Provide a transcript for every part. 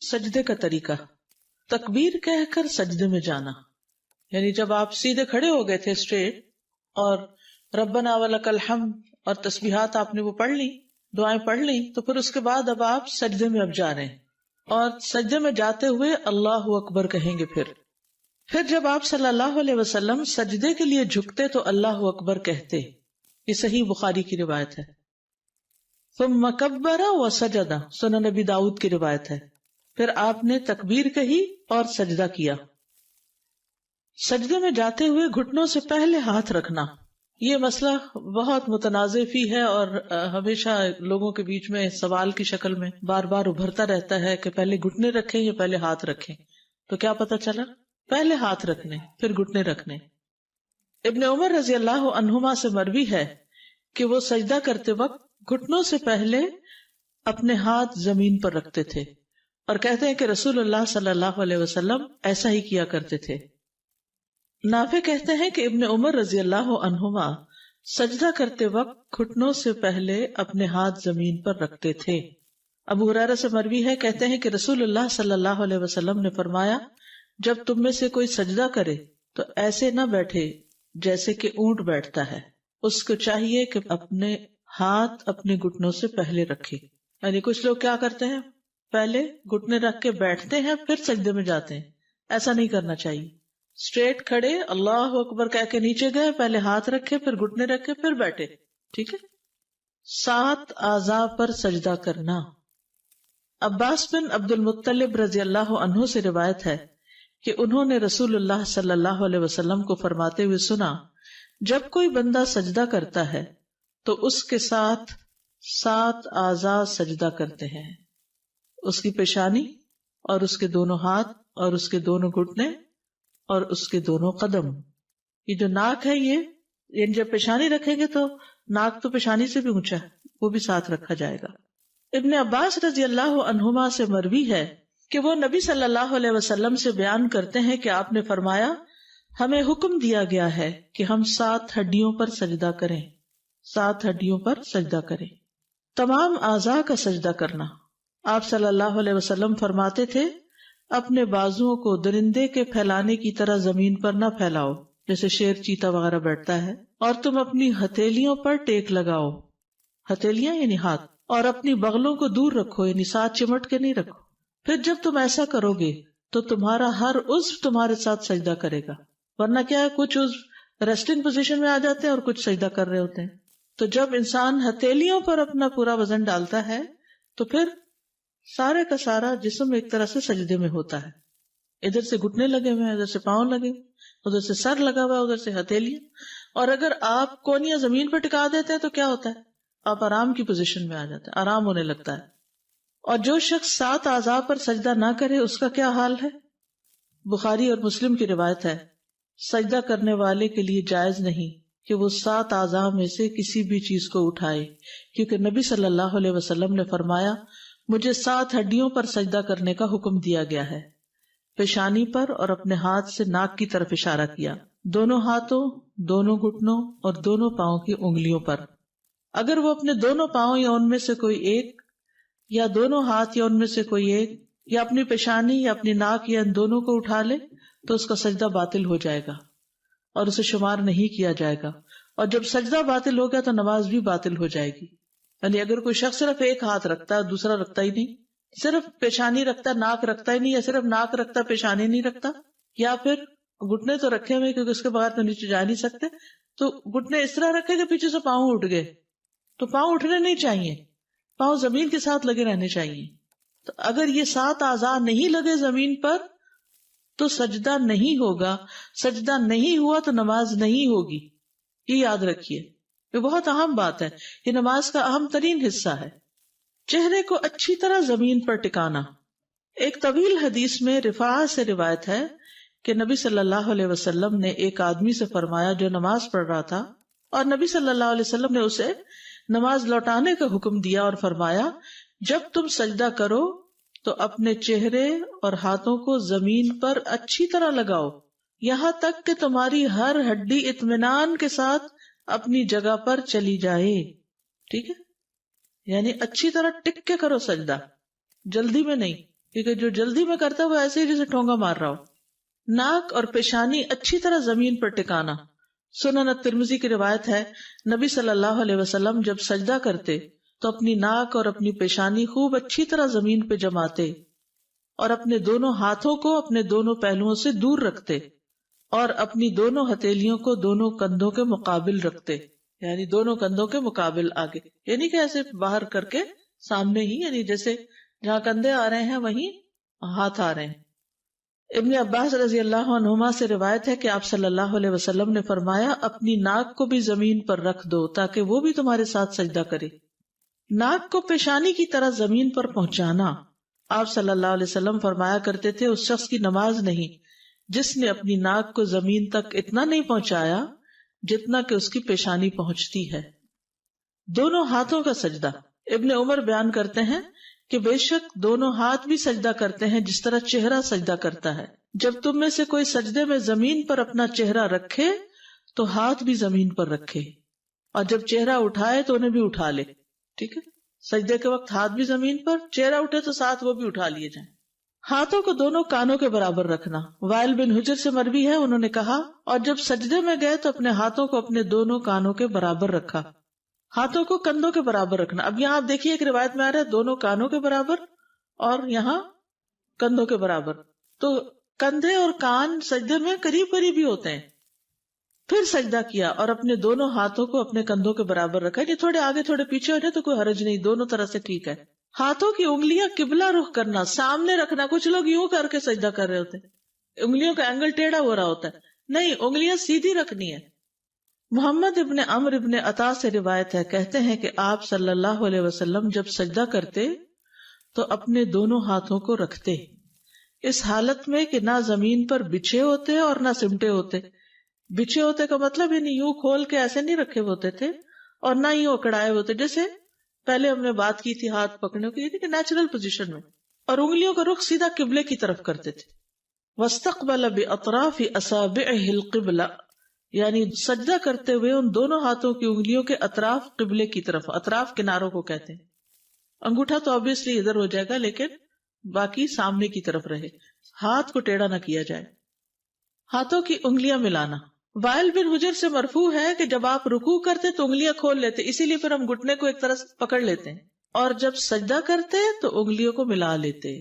سجدے کا طریقہ، تکبیر کہہ کر سجدے میں جانا، یعنی جب آپ سیدھے کھڑے ہو گئے تھے اسٹریٹ اور ربنا ولک الحمد اور تسبیحات آپ نے وہ پڑھ لی، دعائیں پڑھ لی، تو پھر اس کے بعد اب آپ سجدے میں اب جا رہے ہیں اور سجدے میں جاتے ہوئے اللہ اکبر کہیں گے۔ پھر جب آپ صلی اللہ علیہ وسلم سجدے کے لیے جھکتے تو اللہ اکبر کہتے، یہ صحیح بخاری کی روایت ہے۔ ثم کبر وسجد، سنن نبی داؤد کی روایت ہے۔ پھر آپ نے تکبیر کہی اور سجدہ کیا۔ سجدے میں جاتے ہوئے گھٹنوں سے پہلے ہاتھ رکھنا، یہ مسئلہ بہت متنازع فی ہے اور ہمیشہ لوگوں کے بیچ میں سوال کی شکل میں بار بار ابھرتا رہتا ہے کہ پہلے گھٹنے رکھیں یا پہلے ہاتھ رکھیں۔ تو کیا پتا چلا؟ پہلے ہاتھ رکھنے پھر گھٹنے رکھنے۔ ابن عمر رضی اللہ عنہما سے مروی ہے کہ وہ سجدہ کرتے وقت گھٹنوں سے پہلے اپنے ہاتھ زمین پر رکھتے تھے اور کہتے ہیں کہ رسول اللہ صلی اللہ علیہ وسلم ایسا ہی کیا کرتے تھے۔ نافع کہتے ہیں کہ ابن عمر رضی اللہ عنہما سجدہ کرتے وقت گھٹنوں سے پہلے اپنے ہاتھ زمین پر رکھتے تھے۔ ابو ہریرہ سے مروی ہے، کہتے ہیں کہ رسول اللہ صلی اللہ علیہ وسلم نے فرمایا، جب تم میں سے کوئی سجدہ کرے تو ایسے نہ بیٹھے جیسے کہ اونٹ بیٹھتا ہے، اس کو چاہیے کہ اپنے ہاتھ اپنے گھٹنوں سے پہلے رکھے۔ یعنی کچھ لوگ کیا کرتے ہیں، پہلے گھٹنے رکھ کے بیٹھتے ہیں پھر سجدے میں جاتے ہیں، ایسا نہیں کرنا چاہیے۔ اسٹریٹ کھڑے اللہ اکبر کہہ کے نیچے گئے، پہلے ہاتھ رکھے پھر گھٹنے رکھے پھر بیٹھے، ٹھیک ہے۔ 7 اعضاء پر سجدہ کرنا۔ عباس بن عبد المطلب رضی اللہ عنہ سے روایت ہے کہ انہوں نے رسول اللہ صلی اللہ علیہ وسلم کو فرماتے ہوئے سنا، جب کوئی بندہ سجدہ کرتا ہے تو اس کے ساتھ 7 اعضاء سجدہ کرتے ہیں، اس کی پیشانی اور اس کے دونوں ہاتھ اور اس کے دونوں گھٹنے اور اس کے دونوں قدم۔ یہ جو ناک ہے، یہ جب پیشانی رکھیں گے تو ناک تو پیشانی سے بھی اونچا ہے، وہ بھی ساتھ رکھا جائے گا۔ ابن عباس رضی اللہ عنہما سے مروی ہے کہ وہ نبی صلی اللہ علیہ وسلم سے بیان کرتے ہیں کہ آپ نے فرمایا، ہمیں حکم دیا گیا ہے کہ ہم 7 ہڈیوں پر سجدہ کریں، 7 ہڈیوں پر سجدہ کریں۔ تمام اعضاء کا سجدہ کرنا۔ آپ صلی اللہ علیہ وسلم فرماتے تھے، اپنے بازوؤں کو درندے کے پھیلانے کی طرح زمین پر نہ پھیلاؤ، جیسے شیر چیتا وغیرہ بیٹھتا ہے، اور تم اپنی ہتھیلیوں پر ٹیک لگاؤ، ہتھیلیاں یعنی ہاتھ، اور اپنی بغلوں کو دور رکھو، یعنی ساتھ چمٹ کے نہیں رکھو۔ پھر جب تم ایسا کرو گے تو تمہارا ہر عضو تمہارے ساتھ سجدہ کرے گا، ورنہ کیا ہے، کچھ عضو ریسٹنگ پوزیشن میں آ جاتے ہیں اور کچھ سجدہ کر رہے ہوتے ہیں۔ تو جب انسان ہتھیلیوں پر اپنا پورا وزن ڈالتا ہے تو پھر سارے کا سارا جسم ایک طرح سے سجدے میں ہوتا ہے۔ ادھر سے گھٹنے لگے ہوئے ہیں، ادھر سے پاؤں لگے، ادھر سے سر لگا ہوا ہے، ادھر سے ہتھیلیاں، اور اگر آپ کونیاں زمین پر ٹکا دیتے ہیں تو کیا ہوتا ہے، آپ آرام کی پوزیشن میں آ جاتے ہیں، آرام ہونے لگتا ہے۔ اور جو شخص 7 اعضاء پر سجدہ نہ کرے اس کا کیا حال ہے؟ بخاری اور مسلم کی روایت ہے، سجدہ کرنے والے کے لیے جائز نہیں کہ وہ 7 اعضاء میں سے کسی بھی چیز کو اٹھائے، کیونکہ نبی صلی اللہ علیہ وسلم نے فرمایا، مجھے 7 ہڈیوں پر سجدہ کرنے کا حکم دیا گیا ہے۔ پیشانی پر اور اپنے ہاتھ سے ناک کی طرف اشارہ کیا، دونوں ہاتھوں، دونوں گھٹنوں اور دونوں پاؤں کی انگلیوں پر۔ اگر وہ اپنے دونوں پاؤں یا ان میں سے کوئی ایک، یا دونوں ہاتھ یا ان میں سے کوئی ایک، یا اپنی پیشانی یا اپنی ناک یا ان دونوں کو اٹھا لے تو اس کا سجدہ باطل ہو جائے گا اور اسے شمار نہیں کیا جائے گا، اور جب سجدہ باطل ہو گیا تو نماز بھی باطل ہو جائے گی۔ یعنی اگر کوئی شخص صرف ایک ہاتھ رکھتا ہے دوسرا رکھتا ہی نہیں، صرف پیشانی رکھتا ہے ناک رکھتا ہی نہیں، یا صرف ناک رکھتا پیشانی نہیں رکھتا، یا پھر گھٹنے تو رکھے ہوئے کیونکہ اس کے بغیر تو نیچے جا نہیں سکتے، تو گھٹنے اس طرح رکھے کہ پیچھے سے پاؤں اٹھ گئے، تو پاؤں اٹھنے نہیں چاہیے، پاؤں زمین کے ساتھ لگے رہنے چاہیے۔ تو اگر یہ 7 اعضاء نہیں لگے زمین پر تو سجدہ نہیں ہوگا، سجدہ نہیں ہوا تو نماز نہیں ہوگی، یہ یاد رکھیے، یہ بہت اہم بات ہے، یہ نماز کا اہم ترین حصہ ہے۔ چہرے کو اچھی طرح زمین پر ٹکانا۔ ایک طویل حدیث میں رفاعہ سے روایت ہے کہ نبی صلی اللہ علیہ وسلم نے ایک آدمی سے فرمایا جو نماز پڑھ رہا تھا، اور نبی صلی اللہ علیہ وسلم نے اسے نماز لوٹانے کا حکم دیا اور فرمایا، جب تم سجدہ کرو تو اپنے چہرے اور ہاتھوں کو زمین پر اچھی طرح لگاؤ، یہاں تک کہ تمہاری ہر ہڈی اطمینان کے ساتھ اپنی جگہ پر چلی جائے، ٹھیک ہے؟ یعنی اچھی طرح ٹک کے کرو سجدہ، جلدی میں نہیں، کیونکہ جو جلدی میں کرتا ہے وہ ایسے ہی جیسے ٹھونگا مار رہا ہو. ناک اور پیشانی اچھی طرح زمین پر ٹکانا. سنن الترمذی کی روایت ہے نبی صلی اللہ علیہ وسلم جب سجدہ کرتے تو اپنی ناک اور اپنی پیشانی خوب اچھی طرح زمین پہ جماتے اور اپنے دونوں ہاتھوں کو اپنے دونوں پہلوؤں سے دور رکھتے اور اپنی دونوں ہتھیلیوں کو دونوں کندھوں کے مقابل رکھتے، یعنی دونوں کندھوں کے مقابل آگے، یعنی کہ ایسے باہر کر کے سامنے ہی، یعنی جیسے جہاں کندھے آ رہے ہیں وہیں ہاتھ آ رہے ہیں. ابن عباس رضی اللہ عنہما سے روایت ہے کہ آپ صلی اللہ علیہ وسلم نے فرمایا اپنی ناک کو بھی زمین پر رکھ دو تاکہ وہ بھی تمہارے ساتھ سجدہ کرے. ناک کو پیشانی کی طرح زمین پر پہنچانا. آپ صلی اللہ علیہ وسلم فرمایا کرتے تھے اس شخص کی نماز نہیں جس نے اپنی ناک کو زمین تک اتنا نہیں پہنچایا جتنا کہ اس کی پیشانی پہنچتی ہے. دونوں ہاتھوں کا سجدہ. ابن عمر بیان کرتے ہیں کہ بے شک دونوں ہاتھ بھی سجدہ کرتے ہیں جس طرح چہرہ سجدہ کرتا ہے. جب تم میں سے کوئی سجدے میں زمین پر اپنا چہرہ رکھے تو ہاتھ بھی زمین پر رکھے، اور جب چہرہ اٹھائے تو انہیں بھی اٹھا لے. ٹھیک ہے، سجدے کے وقت ہاتھ بھی زمین پر، چہرہ اٹھے تو ساتھ وہ بھی اٹھا لیے جائیں. ہاتھوں کو دونوں کانوں کے برابر رکھنا. وائل بن حجر سے مروی ہے، انہوں نے کہا اور جب سجدے میں گئے تو اپنے ہاتھوں کو اپنے دونوں کانوں کے برابر رکھا. ہاتھوں کو کندھوں کے برابر رکھنا. اب یہاں آپ دیکھیے ایک روایت میں آ رہا ہے دونوں کانوں کے برابر اور یہاں کندھوں کے برابر، تو کندھے اور کان سجدے میں قریب قریب ہی ہوتے ہیں. پھر سجدہ کیا اور اپنے دونوں ہاتھوں کو اپنے کندھوں کے برابر رکھا. یہ تھوڑے آگے تھوڑے پیچھے ہو جائے تو کوئی حرج نہیں، دونوں طرح سے ٹھیک ہے. ہاتھوں کی انگلیاں قبلہ رخ کرنا، سامنے رکھنا. کچھ لوگ یوں کر کے سجدہ کر رہے ہوتے ہیں، انگلیوں کا اینگل ٹیڑھا ہو رہا ہوتا ہے. نہیں، انگلیاں سیدھی رکھنی ہے. محمد ابن عمرو ابن عطا سے روایت ہے، کہتے ہیں کہ آپ صلی اللہ علیہ وسلم جب سجدہ کرتے تو اپنے دونوں ہاتھوں کو رکھتے اس حالت میں کہ نہ زمین پر بچھے ہوتے اور نہ سمٹے ہوتے. بچھے ہوتے کا مطلب یعنی یوں کھول کے ایسے نہیں رکھے ہوتے تھے اور نہ یوں اکڑائے ہوتے، جیسے پہلے ہم نے بات کی تھی ہاتھ پکڑنے کی، یعنی کہ نیچرل پوزیشن میں. اور انگلیوں کا رخ سیدھا قبلے کی طرف کرتے تھے. واستقبل باطراف اصابعہ القبلہ، یعنی سجدہ کرتے ہوئے ان دونوں ہاتھوں کی انگلیوں کے اطراف قبلے کی طرف. اطراف کناروں کو کہتے ہیں. انگوٹھا تو obviously ادھر ہو جائے گا لیکن باقی سامنے کی طرف رہے، ہاتھ کو ٹیڑھا نہ کیا جائے. ہاتھوں کی انگلیاں ملانا. وائل بن حجر سے مرفوع ہے کہ جب آپ رکوع کرتے تو انگلیاں کھول لیتے، اسی لیے پھر ہم گھٹنے کو ایک طرح سے پکڑ لیتے ہیں، اور جب سجدہ کرتے تو انگلیوں کو ملا لیتے.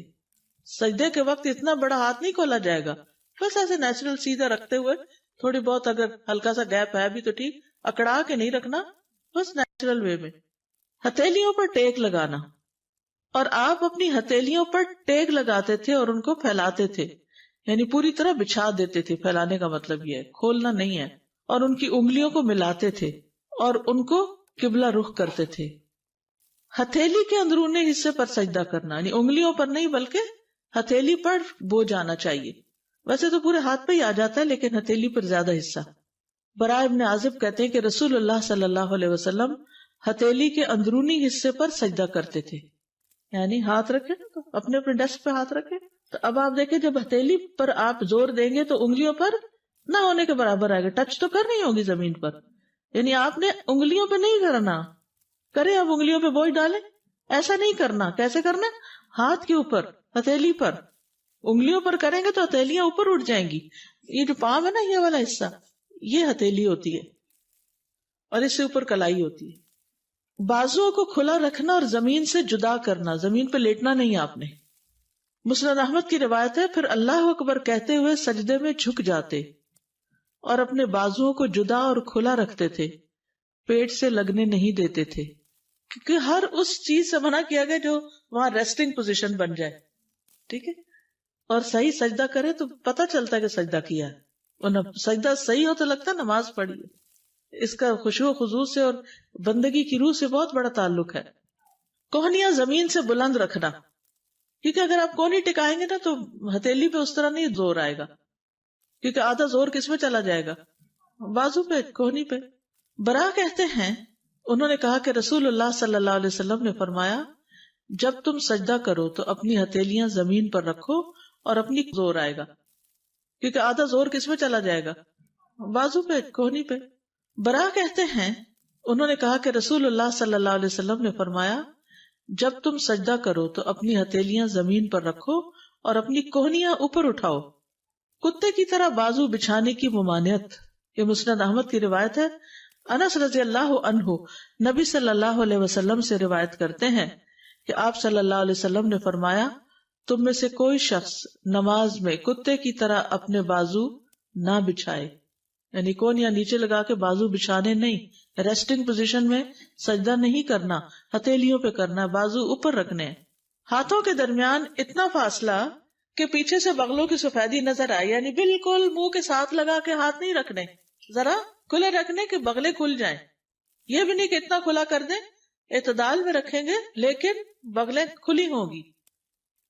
سجدے کے وقت اتنا بڑا ہاتھ نہیں کھولا جائے گا، بس ایسے نیچرل سیدھا رکھتے ہوئے، تھوڑی بہت اگر ہلکا سا گیپ ہے بھی تو ٹھیک، اکڑا کے نہیں رکھنا، بس نیچرل وے میں. ہتھیلیوں پر ٹیک لگانا. اور آپ اپنی ہتھیلیوں پر ٹیک لگاتے تھے اور ان کو پھیلاتے تھے، یعنی پوری طرح بچھا دیتے تھے. پھیلانے کا مطلب یہ ہے، کھولنا نہیں ہے. اور ان کی انگلیوں کو ملاتے تھے اور ان کو قبلہ رخ کرتے تھے. ہتھیلی کے اندرونی حصے پر سجدہ کرنا، یعنی انگلیوں پر نہیں بلکہ ہتھیلی پر بوجھ آنا چاہیے. ویسے تو پورے ہاتھ پہ ہی آ جاتا ہے لیکن ہتھیلی پر زیادہ حصہ. براء ابن عازب کہتے ہیں کہ رسول اللہ صلی اللہ علیہ وسلم ہتھیلی کے اندرونی حصے پر سجدہ کرتے تھے، یعنی ہاتھ رکھے نا تو اپنے اپنے ڈیسک پہ ہاتھ رکھے. تو اب آپ دیکھیں جب ہتھیلی پر آپ زور دیں گے تو انگلیوں پر نہ ہونے کے برابر آئے گا، ٹچ تو کرنی ہوگی زمین پر، یعنی آپ نے انگلیوں پہ نہیں کرنا. کریں آپ انگلیوں پہ بوجھ ڈالیں، ایسا نہیں کرنا. کیسے کرنا؟ ہاتھ کے اوپر، ہتھیلی پر. انگلیوں پر کریں گے تو ہتھیلیاں اوپر اٹھ جائیں گی. یہ جو پام ہے نا، یہ والا حصہ، یہ ہتھیلی ہوتی ہے اور اس سے اوپر کلائی ہوتی ہے. بازوؤں کو کھلا رکھنا اور زمین سے جدا کرنا، زمین پہ لیٹنا نہیں آپ نے. مسند احمد کی روایت ہے، پھر اللہ اکبر کہتے ہوئے سجدے میں جھک جاتے اور اپنے بازوؤں کو جدا اور کھلا رکھتے تھے، پیٹ سے لگنے نہیں دیتے تھے، کیونکہ ہر اس چیز سے منع کیا گیا جو وہاں ریسٹنگ پوزیشن بن جائے. ٹھیک ہے، اور صحیح سجدہ کرے تو پتہ چلتا ہے کہ سجدہ کیا ہے، ورنہ سجدہ صحیح ہو تو لگتا ہے نماز پڑھی ہے. اس کا خشوع و خضوع سے اور بندگی کی روح سے بہت بڑا تعلق ہے. کوہنیاں زمین سے بلند رکھنا، کیونکہ اگر آپ کونی ٹکائیں گے نا تو ہتھیلی پہ اس طرح نہیں زور آئے گا، کیونکہ آدھا زور کس میں چلا جائے گا؟ بازو پہ، کوہنی پہ. برا کہتے ہیں انہوں نے کہا کہ رسول اللہ صلی اللہ علیہ وسلم نے فرمایا جب تم سجدہ کرو تو اپنی ہتھیلیاں زمین پر رکھو اور اپنی زور آئے گا، کیونکہ آدھا زور کس میں چلا جائے گا؟ بازو پہ، کوہنی پہ. برا کہتے ہیں انہوں نے کہا کہ رسول اللہ صلی اللہ علیہ وسلم نے فرمایا جب تم سجدہ کرو تو اپنی ہتھیلیاں زمین پر رکھو اور اپنی کوہنیاں اوپر اٹھاؤ. کتے کی طرح بازو بچھانے کی ممانعت. یہ مسند احمد کی روایت ہے. انس رضی اللہ عنہ نبی صلی اللہ علیہ وسلم سے روایت کرتے ہیں کہ آپ صلی اللہ علیہ وسلم نے فرمایا تم میں سے کوئی شخص نماز میں کتے کی طرح اپنے بازو نہ بچھائے. یعنی کونیاں نیچے لگا کے بازو بچھانے نہیں, ریسٹنگ پوزیشن میں سجدہ نہیں کرنا, ہتھیلیوں پہ کرنا, بازو اوپر رکھنے. ہاتھوں کے درمیان اتنا فاصلہ کہ پیچھے سے بغلوں کی سفیدی نظر آئے, یعنی بالکل منہ کے ساتھ لگا کے ہاتھ نہیں رکھنے, ذرا کھلے رکھنے کہ بغلے کھل جائیں. یہ بھی نہیں کہ اتنا کھلا کر دیں, اعتدال میں رکھیں گے لیکن بغلیں کھلی ہوں گی.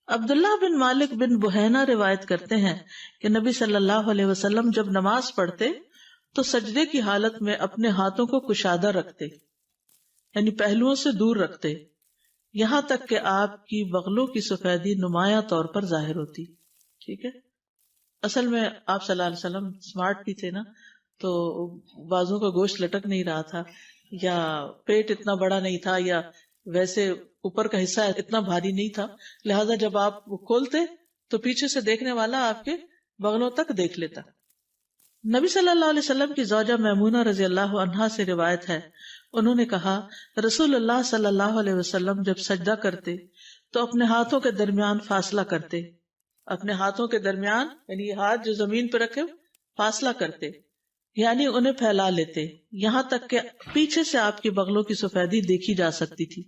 عبداللہ بن مالک بن بحینہ روایت کرتے ہیں کہ نبی صلی اللہ علیہ وسلم جب نماز پڑھتے تو سجدے کی حالت میں اپنے ہاتھوں کو کشادہ رکھتے, یعنی پہلوؤں سے دور رکھتے, یہاں تک کہ آپ کی بغلوں کی سفیدی نمایاں طور پر ظاہر ہوتی. ٹھیک ہے, اصل میں آپ صلی اللہ علیہ وسلم سمارٹ بھی تھے نا, تو بازو کا گوشت لٹک نہیں رہا تھا, یا پیٹ اتنا بڑا نہیں تھا, یا ویسے اوپر کا حصہ اتنا بھاری نہیں تھا, لہذا جب آپ کھولتے تو پیچھے سے دیکھنے والا آپ کے بغلوں تک دیکھ لیتا. نبی صلی اللہ علیہ وسلم کی زوجہ میمونہ رضی اللہ عنہا سے روایت ہے, انہوں نے کہا رسول اللہ صلی اللہ علیہ وسلم جب سجدہ کرتے تو اپنے ہاتھوں کے درمیان فاصلہ کرتے, اپنے ہاتھوں کے درمیان یعنی ہاتھ جو زمین پہ رکھے فاصلہ کرتے, یعنی انہیں پھیلا لیتے یہاں تک کہ پیچھے سے آپ کی بغلوں کی سفیدی دیکھی جا سکتی تھی.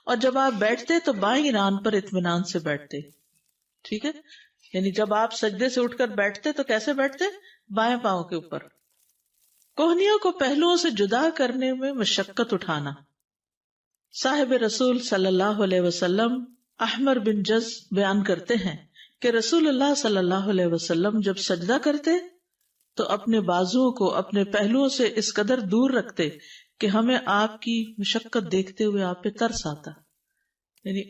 اور جب آپ بیٹھتے تو بائیں ران پر اطمینان سے بیٹھتے. ٹھیک ہے, یعنی جب آپ سجدے سے اٹھ کر بیٹھتے تو کیسے بیٹھتے, بائیں پاؤں کے اوپر. کوہنیوں کو پہلوؤں سے جدا کرنے میں مشقت اٹھانا. صاحب رسول صلی اللہ علیہ وسلم احمر بن جز بیان کرتے ہیں کہ رسول اللہ صلی اللہ علیہ وسلم جب سجدہ کرتے تو اپنے بازوؤں کو اپنے پہلوؤں سے اس قدر دور رکھتے کہ ہمیں آپ کی مشقت دیکھتے ہوئے آپ پہ ترس آتا, یعنی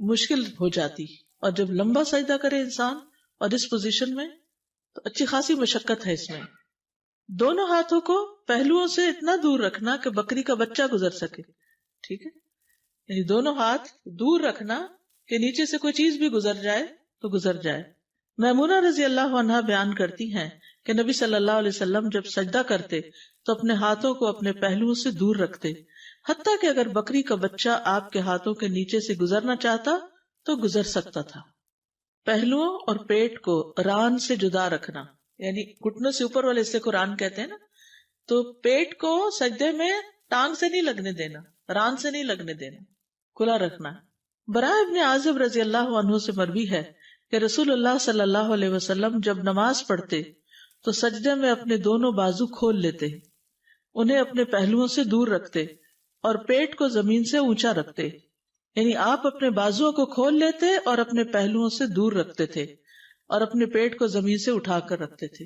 مشکل ہو جاتی. اور جب لمبا سجدہ کرے انسان اور اس پوزیشن میں تو اچھی خاصی مشقت ہے اس میں. دونوں ہاتھوں کو پہلوؤں سے اتنا دور رکھنا کہ بکری کا بچہ گزر سکے. ٹھیک ہے, یعنی دونوں ہاتھ دور رکھنا کہ نیچے سے کوئی چیز بھی گزر جائے تو گزر جائے. میمونہ رضی اللہ عنہا بیان کرتی ہیں کہ نبی صلی اللہ علیہ وسلم جب سجدہ کرتے تو اپنے ہاتھوں کو اپنے پہلوؤں سے دور رکھتے, حتیٰ کہ اگر بکری کا بچہ آپ کے ہاتھوں کے نیچے سے گزرنا چاہتا تو گزر سکتا تھا. پہلوؤں اور پیٹ کو ران سے جدا رکھنا, یعنی گھٹنوں سے اوپر والے حصے کو ران کہتے ہیں نا, تو پیٹ کو سجدے میں ٹانگ سے نہیں لگنے دینا, ران سے نہیں لگنے دینا, کھلا رکھنا. براء ابن عازب رضی اللہ عنہ سے مروی ہے کہ رسول اللہ صلی اللہ علیہ وسلم جب نماز پڑھتے تو سجدے میں اپنے دونوں بازو کھول لیتے, انہیں اپنے پہلوؤں سے دور رکھتے اور پیٹ کو زمین سے اونچا رکھتے. یعنی آپ اپنے بازوؤں کو کھول لیتے اور اپنے پہلوؤں سے دور رکھتے تھے اور اپنے پیٹ کو زمین سے اٹھا کر رکھتے تھے.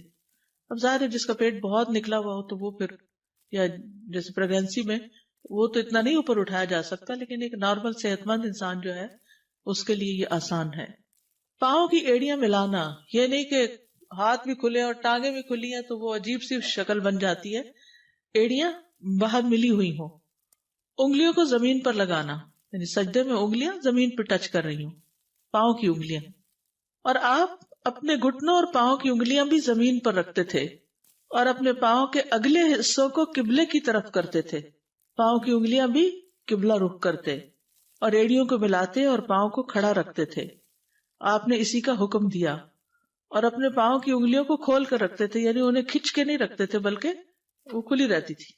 اب ظاہر ہے جس کا پیٹ بہت نکلا ہوا ہو تو وہ پھر, یا جیسے پریگنسی میں وہ تو اتنا نہیں اوپر اٹھایا جا سکتا, لیکن ایک نارمل صحت مند انسان جو ہے اس کے لیے یہ آسان ہے. پاؤں کی ایڑیاں ملانا, یہ نہیں کہ ہاتھ بھی کھلے اور ٹانگیں بھی کھلی ہیں تو وہ عجیب سی شکل بن جاتی ہے. ایڑیاں باہر ملی ہوئی ہوں. انگلیوں کو زمین پر لگانا, یعنی سجدے میں انگلیاں زمین پہ ٹچ کر رہی ہوں, پاؤں کی انگلیاں. اور آپ اپنے گھٹنوں اور پاؤں کی انگلیاں بھی زمین پر رکھتے تھے اور اپنے پاؤں کے اگلے حصوں کو قبلے کی طرف کرتے تھے. پاؤں کی انگلیاں بھی قبلہ رخ کرتے اور ایڑیوں کو ملاتے اور پاؤں کو کھڑا رکھتے تھے. آپ نے اسی کا حکم دیا. اور اپنے پاؤں کی انگلیوں کو کھول کر رکھتے تھے, یعنی انہیں کھچ کے نہیں رکھتے تھے بلکہ وہ کھلی رہتی تھی.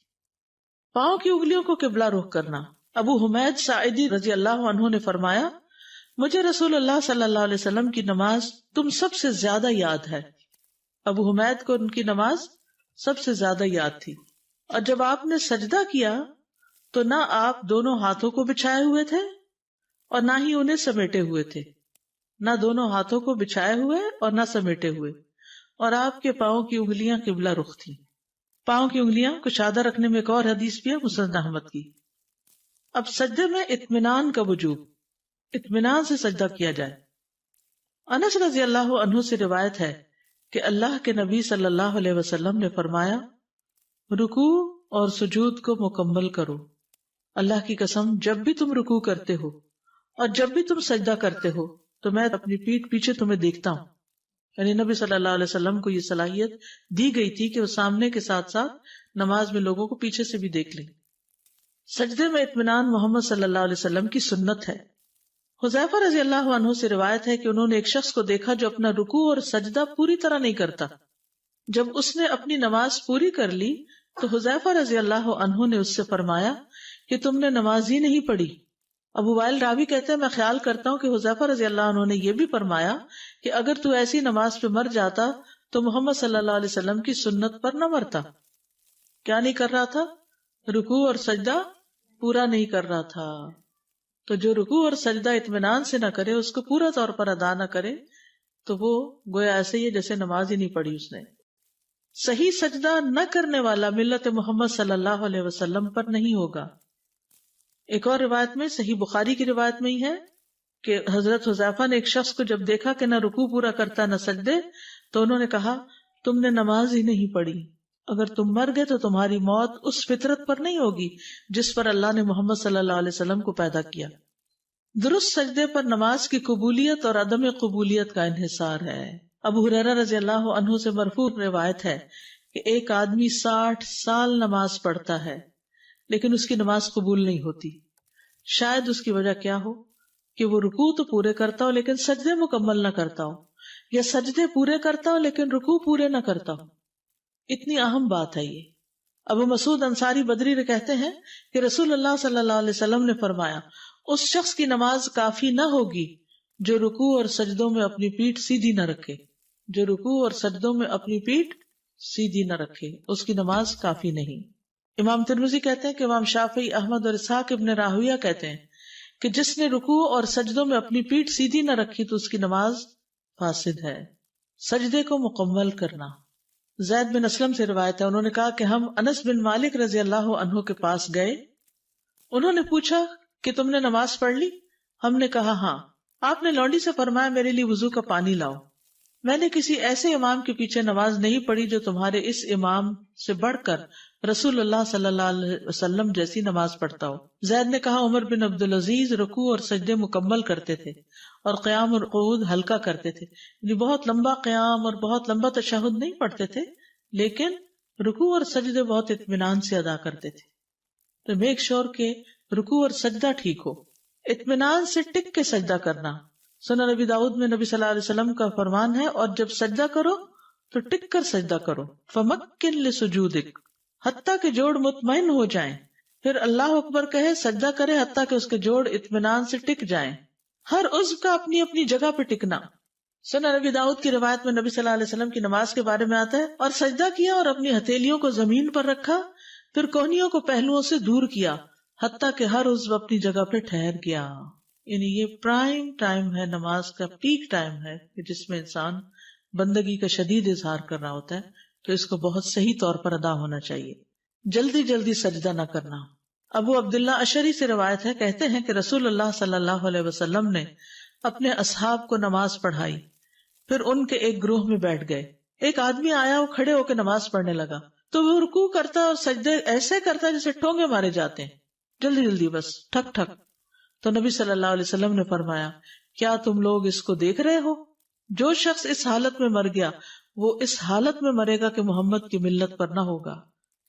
پاؤں کی انگلیوں کو قبلہ رخ کرنا. ابو حمید ساعدی رضی اللہ عنہ نے فرمایا مجھے رسول اللہ صلی اللہ علیہ وسلم کی نماز تم سب سے زیادہ یاد ہے. ابو حمید کو ان کی نماز سب سے زیادہ یاد تھی. اور جب آپ نے سجدہ کیا تو نہ آپ دونوں ہاتھوں کو بچھائے ہوئے تھے اور نہ ہی انہیں سمیٹے ہوئے تھے, نہ دونوں ہاتھوں کو بچھائے ہوئے اور نہ سمیٹے ہوئے, اور آپ کے پاؤں کی انگلیاں قبلہ رخ تھیں. پاؤں کی انگلیاں کشادہ رکھنے میں ایک اور حدیث بھی ہے مسند احمد کی. اب سجدے میں اطمینان کا وجوب, اطمینان سے سجدہ کیا جائے. انس رضی اللہ عنہ سے روایت ہے کہ اللہ کے نبی صلی اللہ علیہ وسلم نے فرمایا رکوع اور سجود کو مکمل کرو. اللہ کی قسم جب بھی تم رکوع کرتے ہو اور جب بھی تم سجدہ کرتے ہو تو میں اپنی پیٹھ پیچھے تمہیں دیکھتا ہوں. یعنی نبی صلی اللہ علیہ وسلم کو یہ صلاحیت دی گئی تھی کہ وہ سامنے کے ساتھ ساتھ نماز میں لوگوں کو پیچھے سے بھی دیکھ لیں. سجدے میں اطمینان محمد صلی اللہ علیہ وسلم کی سنت ہے. حذیفہ رضی اللہ عنہ سے روایت ہے کہ انہوں نے ایک شخص کو دیکھا جو اپنا رکوع اور سجدہ پوری طرح نہیں کرتا. جب اس نے اپنی نماز پوری کر لی تو حذیفہ رضی اللہ عنہ نے اس سے فرمایا کہ تم نے نماز ہی نہیں پڑھی. ابو وائل راوی کہتے ہیں میں خیال کرتا ہوں کہ حذیفہ رضی اللہ عنہ نے یہ بھی فرمایا کہ اگر تو ایسی نماز پہ مر جاتا تو محمد صلی اللہ علیہ وسلم کی سنت پر نہ مرتا. کیا نہیں کر رہا تھا؟ رکوع اور سجدہ پورا نہیں کر رہا تھا. تو جو رکوع اور سجدہ اطمینان سے نہ کرے، اس کو پورا طور پر ادا نہ کرے، تو وہ گویا ایسے ہی جیسے نماز ہی نہیں پڑھی اس نے. صحیح سجدہ نہ کرنے والا ملت محمد صلی اللہ علیہ وسلم پر نہیں ہوگا. ایک اور روایت میں، صحیح بخاری کی روایت میں ہی ہے کہ حضرت حذیفہ نے ایک شخص کو جب دیکھا کہ نہ رکوع پورا کرتا نہ سجدے، تو انہوں نے کہا تم نے نماز ہی نہیں پڑھی. اگر تم مر گئے تو تمہاری موت اس فطرت پر نہیں ہوگی جس پر اللہ نے محمد صلی اللہ علیہ وسلم کو پیدا کیا. درست سجدے پر نماز کی قبولیت اور عدم قبولیت کا انحصار ہے. ابو ہریرہ رضی اللہ عنہ سے مرفوع روایت ہے کہ ایک آدمی 60 سال نماز پڑھتا ہے لیکن اس کی نماز قبول نہیں ہوتی. شاید اس کی وجہ کیا ہو کہ وہ رکوع تو پورے کرتا ہو لیکن سجدے مکمل نہ کرتا ہو، یا سجدے پورے کرتا ہو لیکن رکوع پورے نہ کرتا ہو. اتنی اہم بات ہے یہ. ابو مسعود انصاری بدری نے کہتے ہیں کہ رسول اللہ صلی اللہ علیہ وسلم نے فرمایا اس شخص کی نماز کافی نہ ہوگی جو رکوع اور سجدوں میں اپنی پیٹھ سیدھی نہ رکھے. جو رکوع اور سجدوں میں اپنی پیٹھ سیدھی نہ رکھے اس کی نماز کافی نہیں. امام ترمذی کہتے ہیں کہ امام شافعی، احمد اور اسحاق ابن راہویہ کہتے ہیں کہ جس نے رکوع اور سجدوں میں اپنی پیٹھ سیدھی نہ رکھی تو اس کی نماز فاسد ہے. سجدے کو مکمل کرنا. زید بن اسلم سے روایت ہے، انہوں نے کہا کہ ہم انس بن مالک رضی اللہ عنہ کے پاس گئے. انہوں نے پوچھا کہ تم نے نماز پڑھ لی؟ ہم نے کہا ہاں. آپ نے لونڈی سے فرمایا میرے لیے وضو کا پانی لاؤ. میں نے کسی ایسے امام کے پیچھے نماز نہیں پڑھی جو تمہارے اس امام سے بڑھ کر رسول اللہ صلی اللہ علیہ وسلم جیسی نماز پڑھتا ہو. زید نے کہا عمر بن عبدالعزیز رکوع اور سجدے مکمل کرتے تھے اور قیام اور قعود ہلکا کرتے تھے. یعنی بہت لمبا قیام اور بہت لمبا تشہد نہیں پڑھتے تھے لیکن رکوع اور سجدے بہت اطمینان سے ادا کرتے تھے. تو میک شور کہ رکوع اور سجدہ ٹھیک ہو. اطمینان سے ٹک کے سجدہ کرنا. سنن نبی داؤد میں نبی صلی اللہ علیہ وسلم کا فرمان ہے اور جب سجدہ کرو تو ٹک کر سجدہ کرو. فمکن لسجودک، حتیٰ کہ جوڑ مطمئن ہو جائیں. پھر اللہ اکبر کہے، سجدہ کرے حتیٰ کہ اس کے جوڑ اطمینان سے ٹک جائیں. ہر عضو کا اپنی اپنی جگہ پہ ٹکنا. سنن نبی داؤد کی روایت میں نبی صلی اللہ علیہ وسلم کی نماز کے بارے میں آتا ہے، اور سجدہ کیا اور اپنی ہتھیلیوں کو زمین پر رکھا، پھر کوہنیوں کو پہلوؤں سے دور کیا حتیٰ کہ ہر عضو اپنی جگہ پہ ٹھہر گیا. یعنی یہ پرائم ٹائم ہے، نماز کا پیک ٹائم ہے کہ جس میں انسان بندگی کا شدید اظہار کر رہا ہوتا ہے، تو اس کو بہت صحیح طور پر ادا ہونا چاہیے. جلدی جلدی سجدہ نہ کرنا. ابو عبداللہ اشعری سے روایت ہے، کہتے ہیں کہ رسول اللہ صلی اللہ علیہ وسلم نے اپنے اصحاب کو نماز پڑھائی، پھر ان کے ایک گروہ میں بیٹھ گئے. ایک آدمی آیا، وہ کھڑے ہو کے نماز پڑھنے لگا تو وہ رکوع کرتا اور سجدے ایسے کرتا جیسے ٹھونگے مارے جاتے ہیں، جلدی جلدی بس ٹھک ٹھک. تو نبی صلی اللہ علیہ وسلم نے فرمایا کیا تم لوگ اس کو دیکھ رہے ہو؟ جو شخص اس حالت میں مر گیا وہ اس حالت میں مرے گا کہ محمد کی ملت پر نہ ہوگا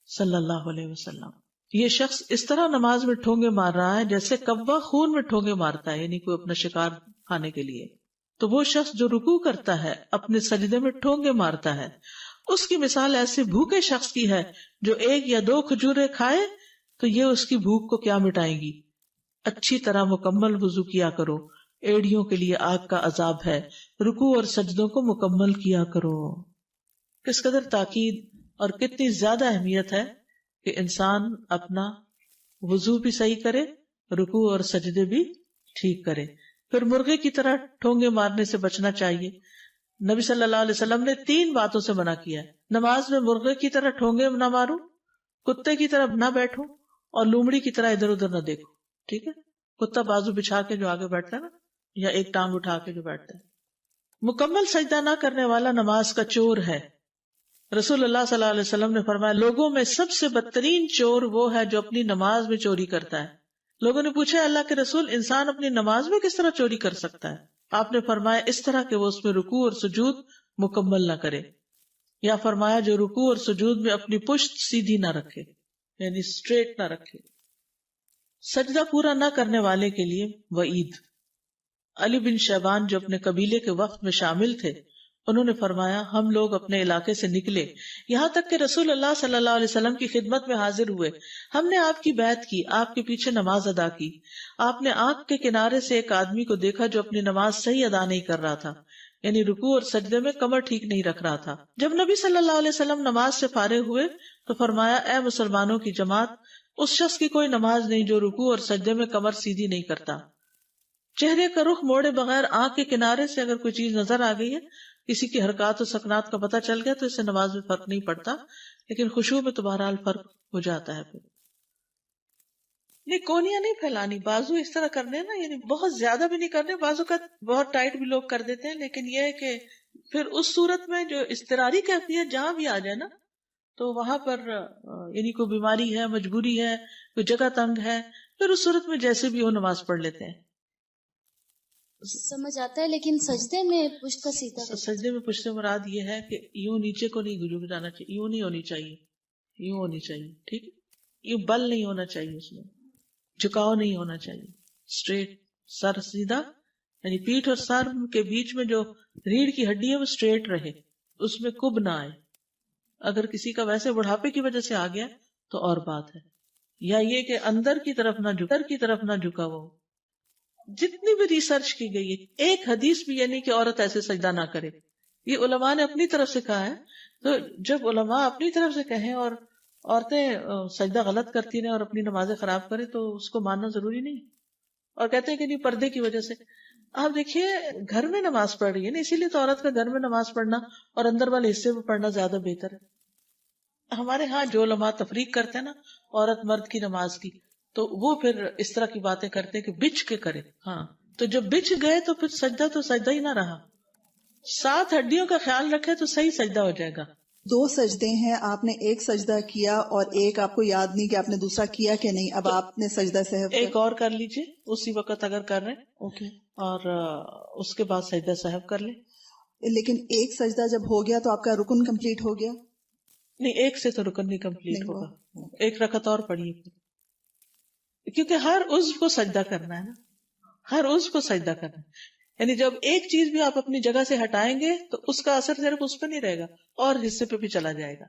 صلی اللہ علیہ وسلم. یہ شخص اس طرح نماز میں ٹھونگے مار رہا ہے جیسے کوا خون میں ٹھونگے مارتا ہے، یعنی کوئی اپنا شکار کھانے کے لیے. تو وہ شخص جو رکوع کرتا ہے اپنے سجدے میں ٹھونگے مارتا ہے، اس کی مثال ایسے بھوکے شخص کی ہے جو 1 یا 2 کھجوریں کھائے تو یہ اس کی بھوک کو کیا مٹائیں گی. اچھی طرح مکمل وضو کیا کرو، ایڑیوں کے لیے آگ کا عذاب ہے. رکوع اور سجدوں کو مکمل کیا کرو. کس قدر تاکید اور کتنی زیادہ اہمیت ہے کہ انسان اپنا وضو بھی صحیح کرے، رکوع اور سجدے بھی ٹھیک کرے. پھر مرغے کی طرح ٹھونگے مارنے سے بچنا چاہیے. نبی صلی اللہ علیہ وسلم نے 3 باتوں سے منع کیا ہے. نماز میں مرغے کی طرح ٹھونگے نہ مارو، کتے کی طرح نہ بیٹھو، اور لومڑی کی طرح ادھر ادھر نہ دیکھو. ٹھیک ہے، کتا بازو بچھا کے جو آگے بیٹھتا ہے نا، یا ایک ٹانگ اٹھا کے جو بیٹھتا ہے. مکمل سجدہ نہ کرنے والا نماز کا چور ہے. رسول اللہ صلی اللہ علیہ وسلم نے فرمایا لوگوں میں سب سے بدترین چور وہ ہے جو اپنی نماز میں چوری کرتا ہے. لوگوں نے پوچھا اللہ کے رسول انسان اپنی نماز میں کس طرح چوری کر سکتا ہے؟ آپ نے فرمایا اس طرح کہ وہ اس میں رکوع اور سجود مکمل نہ کرے، یا فرمایا جو رکوع اور سجود میں اپنی پشت سیدھی نہ رکھے، یعنی اسٹریٹ نہ رکھے۔ سجدہ پورا نہ کرنے والے کے لیے وعید۔ علی بن شیبان جو اپنے قبیلے کے وفد میں شامل تھے، انہوں نے فرمایا ہم لوگ اپنے علاقے سے نکلے یہاں تک کہ رسول اللہ صلی اللہ علیہ وسلم کی خدمت میں حاضر ہوئے۔ ہم نے آپ کی بیعت کی، آپ کے پیچھے نماز ادا کی۔ آپ نے آنکھ کے کنارے سے ایک آدمی کو دیکھا جو اپنی نماز صحیح ادا نہیں کر رہا تھا، یعنی رکوع اور سجدے میں کمر ٹھیک نہیں رکھ رہا تھا۔ جب نبی صلی اللہ علیہ وسلم نماز سے فارغ ہوئے تو فرمایا اے مسلمانوں کی جماعت، اس شخص کی کوئی نماز نہیں جو رکوع اور سجدے میں کمر سیدھی نہیں کرتا۔ چہرے کا رخ موڑے بغیر آنکھ کے کنارے سے اگر کوئی چیز نظر آ گئی ہے، کسی کی حرکات و سکنات کا پتہ چل گیا تو اس سے نماز میں فرق نہیں پڑتا، لیکن خشوع میں تو بہرحال فرق ہو جاتا ہے۔ پھر نہیں، کونیاں نہیں پھیلانی، بازو اس طرح کرنے نا، یعنی بہت زیادہ بھی نہیں کرنے، بازو کا بہت ٹائٹ بھی لوگ کر دیتے ہیں، لیکن یہ ہے کہ پھر اس صورت میں جو اضطراری کیفیت جہاں بھی آ جائے نا، تو وہاں پر یعنی کوئی بیماری ہے، مجبوری ہے، کوئی جگہ تنگ ہے، پھر اس صورت میں جیسے بھی ہو نماز پڑھ لیتے ہیں۔ سمجھ آتا ہے، لیکن سجدے میں پشت کا سیدھا سجدے میں پشت سے مراد یہ ہے کہ یوں نیچے کو نہیں جھک جانا چاہیے، یوں نہیں ہونی چاہیے، یوں ہونی چاہیے، ٹھیک ہے، یوں بل نہیں ہونا چاہیے، اس میں جھکاؤ نہیں ہونا چاہیے، اسٹریٹ سر سیدھا، یعنی پیٹھ اور سر کے بیچ میں جو ریڑھ کی ہڈی ہے وہ اسٹریٹ رہے، اس میں کب نہ آئے۔ اگر کسی کا ویسے بڑھاپے کی وجہ سے آ گیا تو اور بات ہے، یا یہ کہ اندر کی طرف نہ جھکا وہ۔ جتنی بھی ریسرچ کی گئی ہے، ایک حدیث بھی یعنی کہ عورت ایسے سجدہ نہ کرے، یہ علماء نے اپنی طرف سے کہا ہے۔ تو جب علماء اپنی طرف سے کہیں اور عورتیں سجدہ غلط کرتی رہیں اور اپنی نمازیں خراب کریں تو اس کو ماننا ضروری نہیں، اور کہتے ہیں کہ نہیں پردے کی وجہ سے۔ آپ دیکھیے گھر میں نماز پڑھ رہی ہے نا، اسی لیے تو عورت کا گھر میں نماز پڑھنا اور اندر والے حصے میں پڑھنا زیادہ بہتر ہے۔ ہمارے ہاں جو علماء تفریق کرتے ہیں نا عورت مرد کی نماز کی، تو وہ پھر اس طرح کی باتیں کرتے ہیں کہ بچ کے کرے۔ ہاں، تو جب بچ گئے تو پھر سجدہ ہی نہ رہا۔ 7 ہڈیوں کا خیال رکھے تو صحیح سجدہ ہو جائے گا۔ 2 سجدے ہیں، آپ نے ایک سجدہ کیا اور ایک آپ کو یاد نہیں کہ آپ نے دوسرا کیا کہ نہیں، اب آپ نے سجدہ سہو ایک اور کر لیجئے اسی وقت اگر کر رہے ہیں، اوکے، اور اس کے بعد سجدہ سہو کر لیں۔ لیکن ایک سجدہ جب ہو گیا تو آپ کا رکن کمپلیٹ ہو گیا؟ نہیں، ایک سے تو رکن نہیں کمپلیٹ نہیں ہوگا، ہوا۔ ایک رکعت اور پڑھیے پھر، کیونکہ ہر عضو کو سجدہ کرنا ہے نا، ہر عضو کو سجدہ کرنا ہے۔ یعنی جب ایک چیز بھی آپ اپنی جگہ سے ہٹائیں گے تو اس کا اثر صرف اس پہ نہیں رہے گا، اور حصے پہ بھی چلا جائے گا۔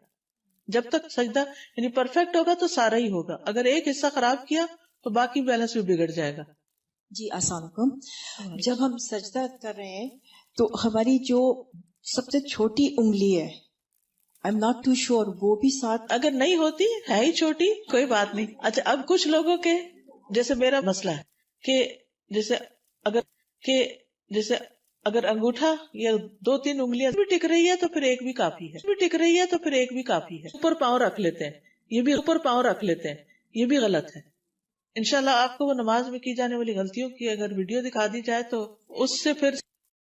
جب تک سجدہ یعنی پرفیکٹ ہوگا تو سارا ہی ہوگا، اگر ایک حصہ خراب کیا تو باقی بیلنس بھی بگڑ جائے گا۔ جی السلام علیکم۔ جب ہم سجدہ کر رہے ہیں تو ہماری جو سب سے چھوٹی انگلی ہے، I'm not too sure، وہ بھی ساتھ اگر نہیں ہوتی ہے ہی چھوٹی کوئی بات نہیں۔ اچھا، اب کچھ لوگوں کے جیسے میرا مسئلہ ہے کہ جیسے اگر انگوٹھا یا 2-3 انگلیاں بھی ٹک رہی ہے تو پھر ایک بھی کافی ہے، اوپر پاؤں رکھ لیتے ہیں، یہ بھی غلط ہے۔ انشاءاللہ آپ کو وہ نماز میں کی جانے والی غلطیوں کی اگر ویڈیو دکھا دی جائے تو اس سے پھر